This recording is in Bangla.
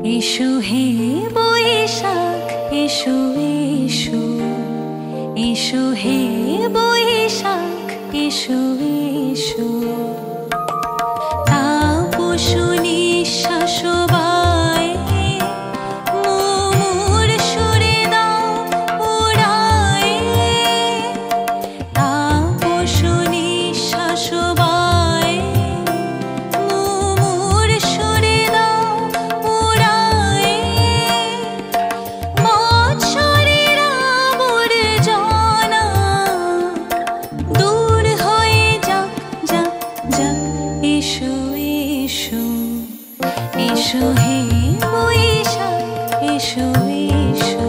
এসো হে বৈশাখ এসো এসো, এসো হে বৈশাখ এসো এসো। তাপস নিঃশ্বাস বায়ে মুমুর সুরে দাও উড়ায়ে। তাপস নিঃশ্বাস বায়ে মুমুর সুরে দাও উড়ায়ে। বৎসরের আবর্জনা দূর হয়ে যাক যাক যাক। এসো এসো, এসো হে বৈশাখ এসো এসো।